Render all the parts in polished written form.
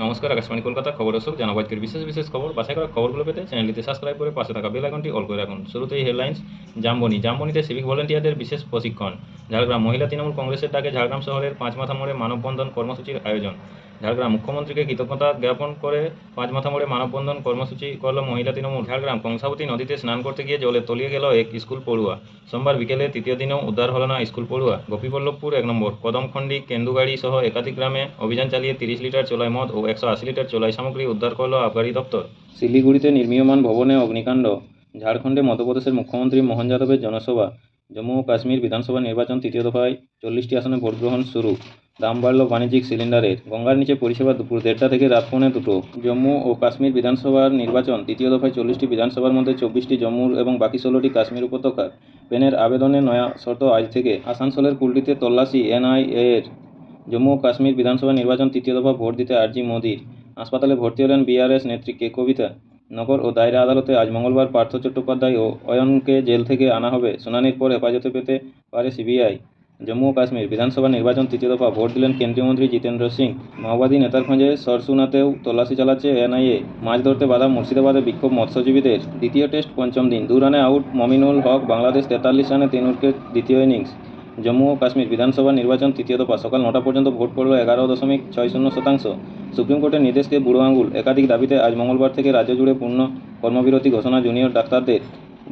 নমস্কার, আকাশবাণী কলকাতা খবর দর্শক জানাবো আজকের বিশেষ বিশেষ খবর। বাছাই করা খবরগুলো পেতে চ্যানেলটিতে সাবস্ক্রাইব করে পাশে থাকা বেল আইকনটি অল করে রাখুন। শুরুতেই হেডলাইন্স। জামবনিতে সিভিক ভলেন্টিয়ারদের বিশেষ প্রশিক্ষণ। ঝাড়গ্রাম মহিলা তৃণমূল কংগ্রেসের ডাকে ঝাড়গ্রাম শহরের পাঁচমাথা মোড়ে মানববন্ধন কর্মসূচির আয়োজন। ঝাড়গ্রাম মুখ্যমন্ত্রীকে কৃতজ্ঞতা জ্ঞাপন করে পাঁচমাথা মোড়ে মানববন্ধন কর্মসূচি করল মহিলা তৃণমূল। ঝাড়গ্রাম কংসাবতী নদীতে স্নান করতে গিয়ে জলে তলিয়ে গেল এক স্কুল পড়ুয়া। সোমবার বিকেলে তৃতীয় দিনেও উদ্ধার হল না স্কুল পড়ুয়া। গোপীবল্লভপুর 1 নম্বর কদমখণ্ডী কেন্দুগাড়ি সহ একাধিক গ্রামে অভিযান চালিয়ে 30 লিটার চোলাই মদ ও 180 লিটার চোলাই সামগ্রী উদ্ধার করল আবগারি দপ্তর। শিলিগুড়িতে নির্মীয়মান ভবনে অগ্নিকাণ্ড। ঝাড়খণ্ডে মধ্যপ্রদেশের মুখ্যমন্ত্রী মোহন যাদবের জনসভা। জম্মু ও কাশ্মীর বিধানসভা নির্বাচন তৃতীয় দফায় 40টি আসনে ভোট গ্রহণ শুরু। দাম বাড়ল বাণিজ্যিক সিলিন্ডারের। গঙ্গার নিচে পরিষেবা দুপুর 1:30 থেকে রাত 1:45। জম্মু ও কাশ্মীর বিধানসভার নির্বাচন তৃতীয় দফায় 40টি বিধানসভার মধ্যে 24টি জম্মুর এবং বাকি 16টি কাশ্মীর উপত্যকার। পেনের আবেদনে নয়া শর্ত আজ থেকে। আসানসোলের কুলটিতে তল্লাশি এনআইএ-এর। জম্মু ও কাশ্মীর বিধানসভা নির্বাচন তৃতীয় দফা ভোট দিতে আর্জি মোদির। হাসপাতালে ভর্তি হলেন বিআরএস নেত্রী কে কবিতা। নগর ও দায়রা আদালতে আজ মঙ্গলবার পার্থ চট্টোপাধ্যায় ও অয়নকে জেল থেকে আনা হবে। শুনানির পর হেফাজতে পেতে পারে সিবিআই। জম্মু ও কাশ্মীর বিধানসভা নির্বাচন তৃতীয় দফা ভোট দিলেন কেন্দ্রীয় মন্ত্রী জিতেন্দ্র সিং। মাওবাদী নেতার খোঁজে সরসুনাতেও তল্লাশি চালাচ্ছে এনআইএ। মাছ ধরতে বাধা মুর্শিদাবাদে বিক্ষোভ মৎস্যজীবীদের। দ্বিতীয় টেস্ট পঞ্চম দিন 2 রানে আউট মমিনুল হক। বাংলাদেশ 43 রানে 3 উইকেট দ্বিতীয় ইনিংস। জম্মু ও কাশ্মীর বিধানসভা নির্বাচন তৃতীয় দফা সকাল 9টা পর্যন্ত ভোট পড়ল 11.60%। সুপ্রিম কোর্টের নির্দেশকে বুড়ো আঙুল। একাধিক দাবিতে আজ মঙ্গলবার থেকে রাজ্য জুড়ে পূর্ণ কর্মবিরতি ঘোষণা জুনিয়র ডাক্তারদের।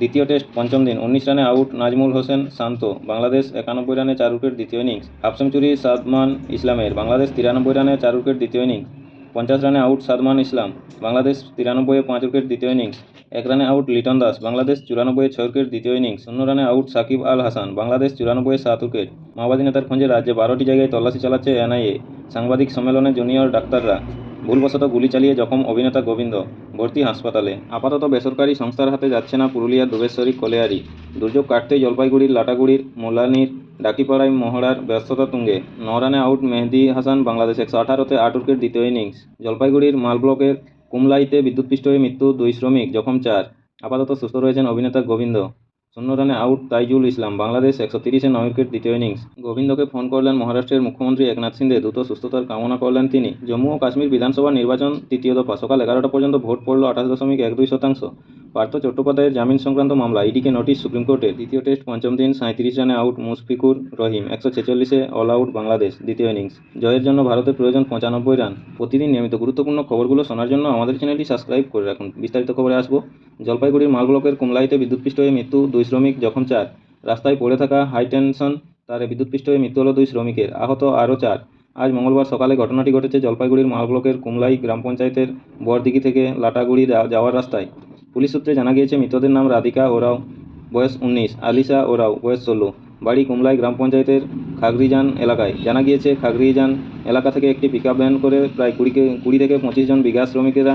দ্বিতীয় টেস্ট পঞ্চম দিন 19 রানে আউট নাজমুল হোসেন শান্ত। বাংলাদেশ 91 রানে 4 উইকেট দ্বিতীয় ইনিংস। হাফ সেঞ্চুরি সাদমান ইসলামের। বাংলাদেশ 93 রানে 4 উইকেট দ্বিতীয় ইনিংস। 50 রানে আউট সাদমান ইসলাম। বাংলাদেশ 93-এ 5 উইকেট দ্বিতীয় ইনিংস। 1 রানে আউট লিটন দাস। বাংলাদেশ 94-এ 6 উইকেট দ্বিতীয় ইনিংস। 0 রানে আউট সাকিব আল হাসান। বাংলাদেশ 94-এ 7 উইকেট। মাওবাদী নেতার খোঁজে রাজ্যে 12টি জায়গায় তল্লাশি চালাচ্ছে এনআইএ। সাংবাদিক সম্মেলনে জুনিয়র ডাক্তাররা। ভুলবশত গুলি চালিয়ে জখম অভিনেতা গোবিন্দ। ভর্তি হাসপাতালে। আপাতত বেসরকারি সংস্থার হাতে যাচ্ছে না পুরুলিয়ার দুবেশ্বরী কলিয়ারি। দুর্যোগ কাটতেই জলপাইগুড়ির লাটাগুড়ির মোলানির ডাকিপাড়ায় মহড়ার ব্যস্ততা তুঙ্গে। 9 রানে আউট মেহেদী হাসান। বাংলাদেশ 118-তে 8 উইকেট দ্বিতীয় ইনিংস। জলপাইগুড়ির মালব্লকের কুমলাইতে বিদ্যুৎপৃষ্ট হয়ে মৃত্যু 2 শ্রমিক, জখম 4। আপাতত সুস্থ রয়েছেন অভিনেতা গোবিন্দ। 0 রানে আউট তাইজুল ইসলাম। বাংলাদেশ 130-এ 9 উইকেট দ্বিতীয় ইনিংস। গোবিন্দকে ফোন করলেন মহারাষ্ট্রের মুখ্যমন্ত্রী একনাথ শিন্দে। দ্রুত সুস্থতার কামনা করলেন তিনি। জম্মু ও কাশ্মীর বিধানসভা নির্বাচন তৃতীয় দফা সকাল 11টা পর্যন্ত ভোট পড়ল 28.12%। পার্থ চট্টোপাধ্যায়ের জামিন সংক্রান্ত মামলা। ইডিকে নোটিশ সুপ্রিম কোর্টের। দ্বিতীয় টেস্ট পঞ্চম দিন 37 রানে out Mushfiqur Rahim. 146-এ all out Bangladesh দ্বিতীয় ইনিংস। জয়ের জন্য ভারতের প্রয়োজন 95 রান। প্রতিদিন নিয়মিত গুরুত্বপূর্ণ খবরগুলো শোনার জন্য আমাদের চ্যানেলটি সাবস্ক্রাইব করে রাখুন। বিস্তারিত খবরে আসবো। জলপাইগুড়ির মালব্লকের কুমলাইতে বিদ্যুৎপৃষ্ট হয়ে মৃত্যু 2 শ্রমিক, জখম 4। রাস্তায় পড়ে থাকা হাইটেনশন তারে বিদ্যুৎপৃষ্ট হয়ে মৃত্যু হল 2 শ্রমিকের, আহত আরও 4। আজ মঙ্গলবার সকালে ঘটনাটি ঘটেছে জলপাইগুড়ির মালব্লকের কুমলাই গ্রাম পঞ্চায়েতের বড়দিঘি থেকে লাটাগুড়ি যাওয়ার রাস্তায়। পুলিশ সূত্রে জানা গিয়েছে মৃতদের নাম রাধিকা ওরাও, বয়স 19, আলিশা ওরাও, বয়স 16। বাড়ি কুমলাই গ্রাম পঞ্চায়েতের খাগরিজান এলাকায়। জানা গিয়েছে খাগরিজান এলাকা থেকে একটি পিকআপ ভ্যান করে প্রায় 20 থেকে 25 জন বিঘা শ্রমিকেরা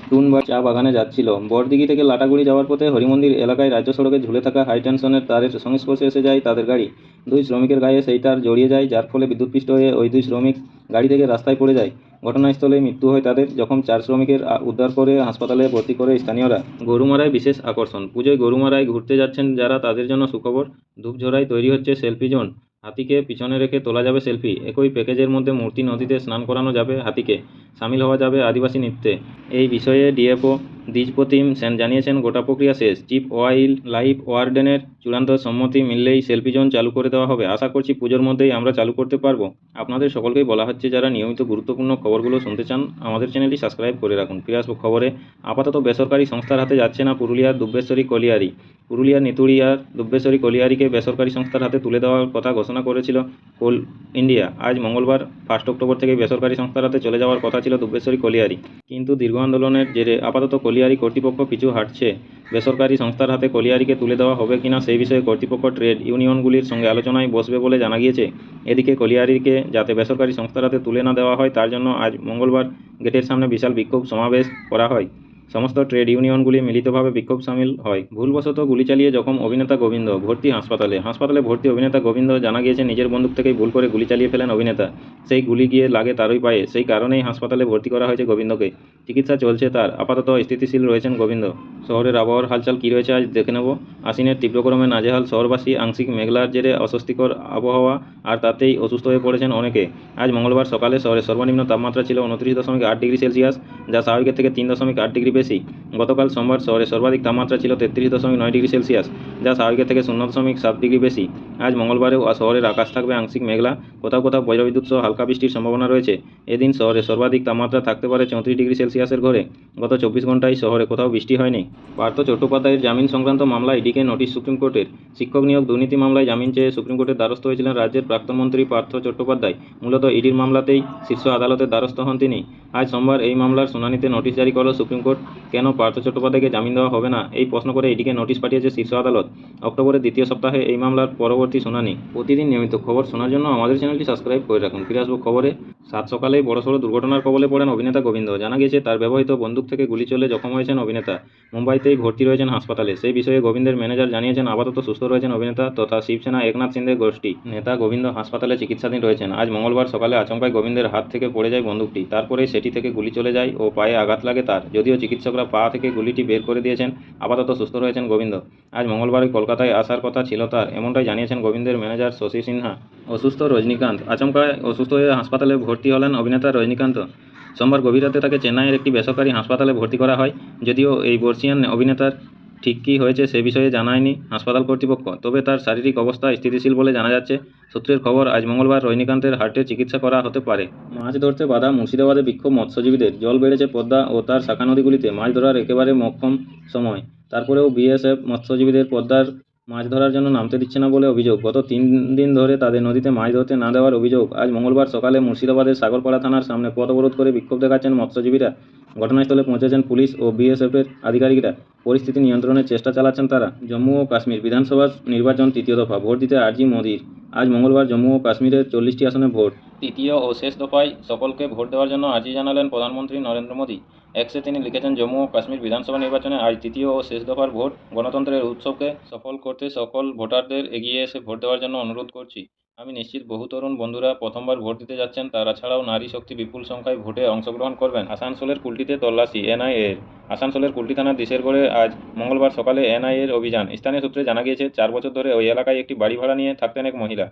টুন বা চা বাগানে যাচ্ছিল। বড়দিঘি থেকে লাটাগুড়ি যাওয়ার পথে হরিমন্দির এলাকায় রাজ্য সড়কে ঝুলে থাকা হাইটেনশনের তারের সংস্পর্শে এসে যায় তাদের গাড়ি। 2 শ্রমিকের গায়ে সেই তার জড়িয়ে যায়, যার ফলে বিদ্যুৎপৃষ্ট হয়ে ওই 2 শ্রমিক গাড়ি থেকে রাস্তায় পড়ে যায়। ঘটনাস্থলে মৃত্যু হয় তাদের। যখন 4 শ্রমিকের উদ্ধার করে হাসপাতালে ভর্তি করে স্থানীয়রা। গরুমারায় বিশেষ আকর্ষণ। পুজোয় গরুমারায় ঘুরতে যাচ্ছেন যারা, তাদের জন্য সুখবর। ধূপঝড়ায় তৈরি হচ্ছে সেলফি জোন। হাতিকে পিছনে রেখে তোলা যাবে সেলফি। একই প্যাকেজের মধ্যে মূর্তি নদীতে স্নান করানো যাবে হাতিকে। সামিল হওয়া যাবে আদিবাসী নৃত্যে। এই বিষয়ে ডিএফও দ্বিজপ্রতিম সেন জানিয়েছেন, গোটা প্রক্রিয়া শেষ। চিফ ওয়াইল্ড লাইফ ওয়ার্ডেনের চূড়ান্ত সম্মতি মিললেই সেলফি জোন চালু করে দেওয়া হবে। আশা করছি পুজোর মধ্যেই আমরা চালু করতে পারবো। আপনাদের সকলকেই বলা হচ্ছে, যারা নিয়মিত গুরুত্বপূর্ণ খবরগুলো শুনতে চান আমাদের চ্যানেলটি সাবস্ক্রাইব করে রাখুন। ফিরে আসবো খবরে। আপাতত বেসরকারি সংস্থার হাতে যাচ্ছে না পুরুলিয়ার দুব্বেশ্বরী কলিয়ারি। পুরুলিয়ার নিতুড়িয়ার দুব্বেশ্বরী কলিয়ারিকে বেসরকারি সংস্থার হাতে তুলে দেওয়ার কথা ঘোষণা করেছিল কোল ইন্ডিয়া। আজ মঙ্গলবার 1 অক্টোবর থেকে বেসরকারি সংস্থার হাতে চলে যাওয়ার কথা ছিল দুব্বেশ্বরী কলিয়ারি। কিন্তু দীর্ঘ আন্দোলনের জেরে আপাতত কলিয়ারি কর্তৃপক্ষ পিছু হাঁটছে। বেসরকারি সংস্থার হাতে কলিয়ারিকে তুলে দেওয়া হবে কিনা সেই বিষয়ে কর্তৃপক্ষ ট্রেড ইউনিয়নগুলির সঙ্গে আলোচনায় বসবে বলে জানা গিয়েছে। এদিকে কলিয়ারিকে যাতে বেসরকারি সংস্থার হাতে তুলে না দেওয়া হয় তার জন্য আজ মঙ্গলবার গেটের সামনে বিশাল বিক্ষোভ সমাবেশ করা হয়। সমস্ত ট্রেড ইউনিয়নগুলি মিলিতভাবে বিক্ষোভ সামিল হয়। ভুলবশত গুলি চালিয়ে জখম অভিনেতা গোবিন্দ, ভর্তি হাসপাতালে ভর্তি অভিনেতা গোবিন্দ। জানা গিয়েছে নিজের বন্দুক থেকেই ভুল করে গুলি চালিয়ে ফেলেন অভিনেতা। সেই গুলি গিয়ে লাগে তারই পায়ে, সেই কারণেই হাসপাতালে ভর্তি করা হয়েছে গোবিন্দকে। চিকিৎসা চলছে তার, আপাতত স্থিতিশীল রয়েছেন গোবিন্দ। শহরের আবহাওয়ার হালচাল কী রয়েছে আজ দেখে নেব। আশ্বিনের তীব্র গরমে নাজেহাল শহরবাসী, আংশিক মেঘলার জেরে অস্বস্তিকর আবহাওয়া, আর তাতেই অসুস্থ হয়ে পড়েছেন অনেকে। আজ মঙ্গলবার সকালে শহরের সর্বনিম্ন তাপমাত্রা ছিল 29.8 ডিগ্রি সেলসিয়াস, যা স্বাভাবিকের থেকে 3.8 ডিগ্রি বেশি। গতকাল সোমবার শহরে সর্বাধিক তাপমাত্রা ছিল 33.9 ডিগ্রি সেলসিয়াস, যা স্বাভাবিকের থেকে 0.7 ডিগ্রি বেশি। আজ মঙ্গলবারেও শহরের আকাশ থাকবে আংশিক মেঘলা, কোথাও কোথাও বজ্রবিদ্যুৎ সহ হালকা বৃষ্টির সম্ভাবনা রয়েছে। এদিন শহরে সর্বাধিক তাপমাত্রা থাকতে পারে 34 ডিগ্রি সেলসিয়াসের ঘরে। গত 24 ঘন্টায় শহরে কোথাও বৃষ্টি হয়নি। পার্থ চট্টোপাধ্যায়ের জামিন সংক্রান্ত মামলায় ইডিকে নোটিশ সুপ্রিম কোর্টের। শিক্ষক নিয়োগ দুর্নীতি মামলায় জামিন চেয়ে সুপ্রিম কোর্টের দ্বারস্থ হয়েছিলেন রাজ্যের প্রাক্তন মন্ত্রী পার্থ চট্টোপাধ্যায়। মূলত ইডির মামলাতেই শীর্ষ আদালতের দ্বারস্থ হন তিনি। আজ সোমবার এই মামলার শুনানিতে নোটিশ জারি করল সুপ্রিম কোর্ট। কেন পার্থ চট্টোপাধ্যায়কে জামিন দেওয়া হবে না, এই প্রশ্ন করে ইডিকে নোটিশ পাঠিয়েছে শীর্ষ আদালত। অক্টোবরের দ্বিতীয় সপ্তাহে এই মামলার পরবর্তী শুনানি। প্রতিদিন নিয়মিত খবর শোনার জন্য আমাদের চ্যানেলটি সাবস্ক্রাইব করে রাখুন। ফিরে আসবো খবরে। সাত সকালেই বড়সড় দুর্ঘটনার কবলে পড়েন অভিনেতা গোবিন্দ। জানা গিয়েছে তার ব্যবহৃত বন্দুক থেকে গুলি চলে জখম হয়েছেন অভিনেতা। মুম্বাইতেই ভর্তি রয়েছেন হাসপাতালে। সেই বিষয়ে গোবিন্দের ম্যানেজার জানিয়েছেন আপাতত সুস্থ রয়েছেন অভিনেতা তথা শিবসেনা একনাথ সিন্ধে গোষ্ঠী নেতা গোবিন্দ হাসপাতালে চিকিৎসাধীন রয়েছেন। আজ মঙ্গলবার সকালে আচমকায় গোবিন্দের হাত থেকে পড়ে যায় বন্দুকটি, তারপরেই সেটি থেকে গুলি চলে যায় ও পায়ে আঘাত লাগে তার। যদিও চিকিৎসকরা পা থেকে গুলিটি বের করে দিয়েছেন, আপাতত সুস্থ রয়েছেন গোবিন্দ। আজ মঙ্গলবারই কলকাতায় আসার কথা ছিল তার, এমনটাই জানিয়েছেন গোবিন্দের ম্যানেজার শশী সিনহা। অসুস্থ রজনীকান্ত। আচমকায় অসুস্থ হয়ে হাসপাতালে ভর্তি হলেন অভিনেতা রজনীকান্ত। সোমবার গভীর রাতে তাকে চেন্নাইয়ের একটি বেসরকারি হাসপাতালে ভর্তি করা হয়। যদিও এই বর্ষিয়ান অভিনেতার ঠিক কী হয়েছে সে বিষয়ে জানায়নি হাসপাতাল কর্তৃপক্ষ, তবে তার শারীরিক অবস্থা স্থিতিশীল বলে জানা যাচ্ছে। সূত্রের খবর, আজ মঙ্গলবার রজনীকান্তের হার্টের চিকিৎসা করা হতে পারে। মাছ ধরতে বাধা, মুর্শিদাবাদে বিক্ষোভ মৎস্যজীবীদের। জল বেড়েছে পদ্মা ও তার শাখা নদীগুলিতে, মাছ ধরার একেবারে মোক্ষম সময়। তারপরেও বিএসএফ মৎস্যজীবীদের পদ্মার মাছ ধরার জন্য নামতে দিচ্ছে না বলে অভিযোগ। গত 3 দিন ধরে তাদের নদীতে মাছ ধরতে না দেওয়ার অভিযোগ। আজ মঙ্গলবার সকালে মুর্শিদাবাদের সাগরপাড়া থানার সামনে পথ অবরোধ করে বিক্ষোভ দেখাচ্ছেন মৎস্যজীবীরা। ঘটনাস্থলে পৌঁছেছেন পুলিশ ও বিএসএফের আধিকারিকরা। পরিস্থিতি নিয়ন্ত্রণের চেষ্টা চালাচ্ছেন তারা। জম্মু ও কাশ্মীর বিধানসভার নির্বাচন তৃতীয় দফা, ভোট দিতে আর্জি মোদির। আজ মঙ্গলবার জম্মু ও কাশ্মীরের 40টি আসনে ভোট। তৃতীয় ও শেষ দফায় সকলকে ভোট দেওয়ার জন্য আর্জি জানালেন প্রধানমন্ত্রী নরেন্দ্র মোদী। এক্সে তিনি লিখেছেন, জম্মু ও কাশ্মীর বিধানসভা নির্বাচনে আজ তৃতীয় ও শেষ দফার ভোট। গণতন্ত্রের উৎসবকে সফল করতে সকল ভোটারদের এগিয়ে এসে ভোট দেওয়ার জন্য অনুরোধ করছি। আমি নিশ্চিত বহু তরুণ বন্ধুরা প্রথমবার ভোট দিতে যাচ্ছেন। তারা ছাড়াও নারী শক্তি বিপুল সংখ্যায় ভোটে অংশগ্রহণ করবেন। আসানসোলের কুলটিতে তল্লাশি এনআইএর। আসানসোলের কুলটি থানার দিশেরগড়ে আজ মঙ্গলবার সকালে এনআইএর অভিযান। স্থানীয় সূত্রে জানা গিয়েছে 4 বছর ধরে ওই এলাকায় একটি বাড়ি ভাড়া নিয়ে থাকতেন এক মহিলা।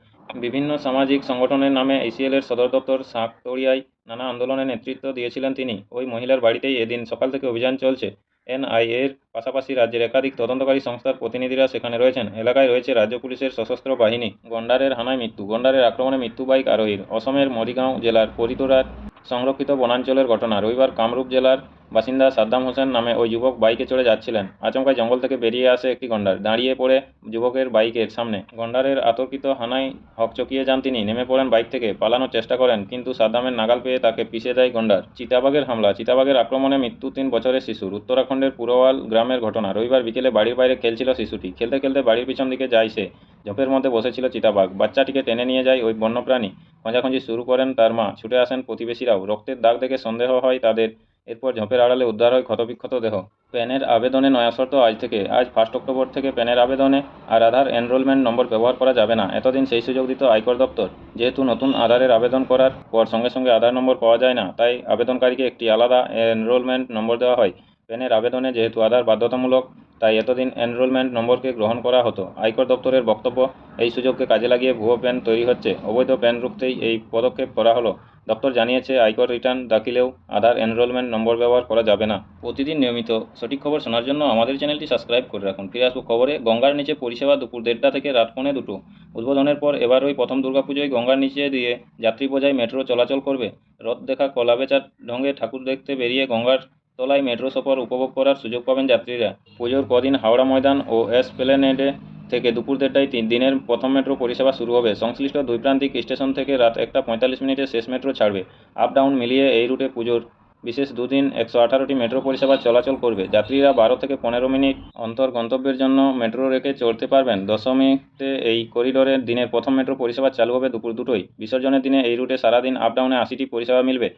বিভিন্ন সামাজিক সংগঠনের নামে এসিএলের সদর দপ্তর সাঁকতড়িয়ায় নানা আন্দোলনে নেতৃত্ব দিয়েছিলেন তিনি। ওই মহিলার বাড়িতেই এদিন সকাল থেকে অভিযান চলছে। এনআইএর পাশাপাশি রাজ্যের একাধিক তদন্তকারী সংস্থার প্রতিনিধিরা সেখানে রয়েছেন। এলাকায় রয়েছে রাজ্য পুলিশের সশস্ত্র বাহিনী। গন্ডারের হানায় মৃত্যু। গন্ডারের আক্রমণে মৃত্যু বাইক আরোহীর। অসমের মরিগাঁও জেলার পরিতোরার সংরক্ষিত বনাঞ্চলের ঘটনা। রবিবার কামরূপ জেলার বাসিন্দা সাদ্দাম হোসেন নামে ওই যুবক বাইকে চড়ে যাচ্ছিলেন। আচমকাই জঙ্গল থেকে বেরিয়ে আসে একটি গন্ডার, দাঁড়িয়ে পড়ে যুবকের বাইকের সামনে। গন্ডারের আতর্কিত হানায় হকচকিয়ে যান তিনি। নেমে পড়েন বাইক থেকে, পালানোর চেষ্টা করেন, কিন্তু সাদ্দামের নাগাল পেয়ে তাকে পিষে দেয় গন্ডার। চিতাবাঘের হামলা। চিতাবাঘের আক্রমণে মৃত্যু 3 বছরের শিশুর। উত্তরাখণ্ডের পুরওয়াল গ্রামের ঘটনা। রবিবার বিকেলে বাড়ির বাইরে খেলছিল শিশুটি। খেলতে খেলতে বাড়ির পিছন দিকে যায় সে। ঝোপের মধ্যে বসেছিল চিতাবাঘ। বাচ্চাটিকে টেনে নিয়ে যায় ওই বন্যপ্রাণী। খোঁজাখুঁজি শুরু করেন তার মা। ছুটে আসেন প্রতিবেশীরাও। রক্তের দাগ দেখে সন্দেহ হয় তাদের। এরপর ঝোপের আড়ালে উদ্ধার হয় ক্ষতবিক্ষত দেহ। প্যানের আবেদনে নয়া শর্ত আজ থেকে। আজ 1 অক্টোবর থেকে প্যানের আবেদনে আর আধার এনরোলমেন্ট নম্বর ব্যবহার করা যাবে না। এতদিন সেই সুযোগ দিত আয়কর দপ্তর। যেহেতু নতুন আধারের আবেদন করার পর সঙ্গে সঙ্গে আধার নম্বর পাওয়া যায় না, তাই আবেদনকারীকে একটি আলাদা এনরোলমেন্ট নম্বর দেওয়া হয়। প্যানের আবেদনে যেহেতু আধার বাধ্যতামূলক, তাই এতদিন এনরোলমেন্ট নম্বরকে গ্রহণ করা হতো। আয়কর দপ্তরের বক্তব্য, এই সুযোগকে কাজে লাগিয়ে ভুয়ো প্যান তৈরি হচ্ছে। অবৈধ প্যান রুখতেই এই পদক্ষেপ করা হলো। দপ্তর জানিয়েছে, আয়কর রিটার্ন দাখিলেও আধার এনরোলমেন্ট নম্বর ব্যবহার করা যাবে না। প্রতিদিন নিয়মিত সঠিক খবর শোনার জন্য আমাদের চ্যানেলটি সাবস্ক্রাইব করে রাখুন। ফিরে আসবো খবরে। গঙ্গার নিচে পরিষেবা দুপুর 1:30টা থেকে রাত 1:45। উদ্বোধনের পর এবার ওই প্রথম দুর্গাপুজোয় গঙ্গার নিচে দিয়ে যাত্রী বোঝাই মেট্রো চলাচল করবে। রথ দেখা, কলা বেচার ঢঙে ঠাকুর দেখতে বেরিয়ে গঙ্গার তলায় মেট্রো সফর উপভোগ করার সুযোগ পাবেন যাত্রীরা। পুজোর কদিন হাওড়া ময়দান ও এসপ্লেনেডে থেকে দুপুর 1:30টায় দিনের প্রথম মেট্রো পরিষেবা শুরু হবে। সংশ্লিষ্ট 2 প্রান্তিক স্টেশন থেকে রাত 1:45 শেষ মেট্রো ছাড়বে। আপ ডাউন মিলিয়ে এই রুটে পুজোর বিশেষ 2 দিন 118টি মেট্রো পরিষেবা চলাচল করবে। যাত্রীরা 12 থেকে 15 মিনিট অন্তর গন্তব্যের জন্য মেট্রো রেখে চড়তে পারবেন। দশমীতে এই করিডোরে দিনের প্রথম মেট্রো পরিষেবা চালু হবে দুপুর 2টোয়। বিসর্জনের দিনে এই রুটে সারাদিন আপ ডাউনে 80টি পরিষেবা মিলবে।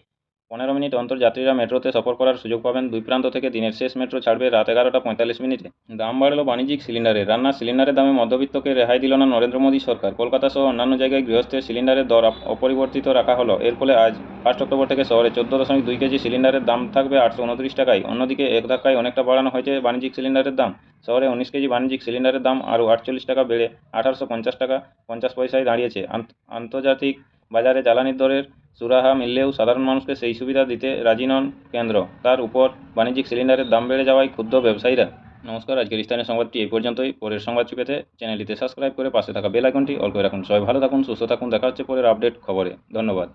15 মিনিট অন্তর যাত্রীরা মেট্রোতে সফর করার সুযোগ পাবেন। দুই প্রান্ত থেকে দিনের শেষ মেট্রো ছাড়বে রাত 11টা 45 মিনিটে। দাম বাড়ল বাণিজ্যিক সিলিন্ডারের। রান্নার সিলিন্ডারের দামে মধ্যবিত্তকে রেহাই দিল না নরেন্দ্র মোদী সরকার। কলকাতা সহ অন্যান্য জায়গায় গৃহস্থের সিলিন্ডারের দর অপরিবর্তিত রাখা হলো। এর ফলে আজ 1 অক্টোবর থেকে শহরে 14.2 কেজি সিলিন্ডারের দাম থাকবে 829 টাকায়। অন্যদিকে এক ধাক্কায় অনেকটা বাড়ানো হয়েছে বাণিজ্যিক সিলিন্ডারের দাম। শহরে 19 কেজি বাণিজ্যিক সিলিন্ডারের দাম আরও 48 টাকা বেড়ে 1850 টাকা 50 পয়সায় দাঁড়িয়েছে। আন্তর্জাতিক বাজারে জ্বালানির দরের সুরাহা মিললেও সাধারণ মানুষকে সেই সুবিধা দিতে রাজি নন কেন্দ্র। তার উপর বাণিজ্যিক সিলিন্ডারের দাম বেড়ে যাওয়ায় ক্ষুব্ধ ব্যবসায়ীরা। নমস্কার, আজকের স্থানীয় সংবাদটি এই পর্যন্তই। পরের সংবাদটি পেতে চ্যানেলটিতে সাবস্ক্রাইব করে পাশে থাকা বেল আইকনটি অল করে রাখুন। সবাই ভালো থাকুন, সুস্থ থাকুন। দেখা হচ্ছে পরের আপডেট খবরে। ধন্যবাদ।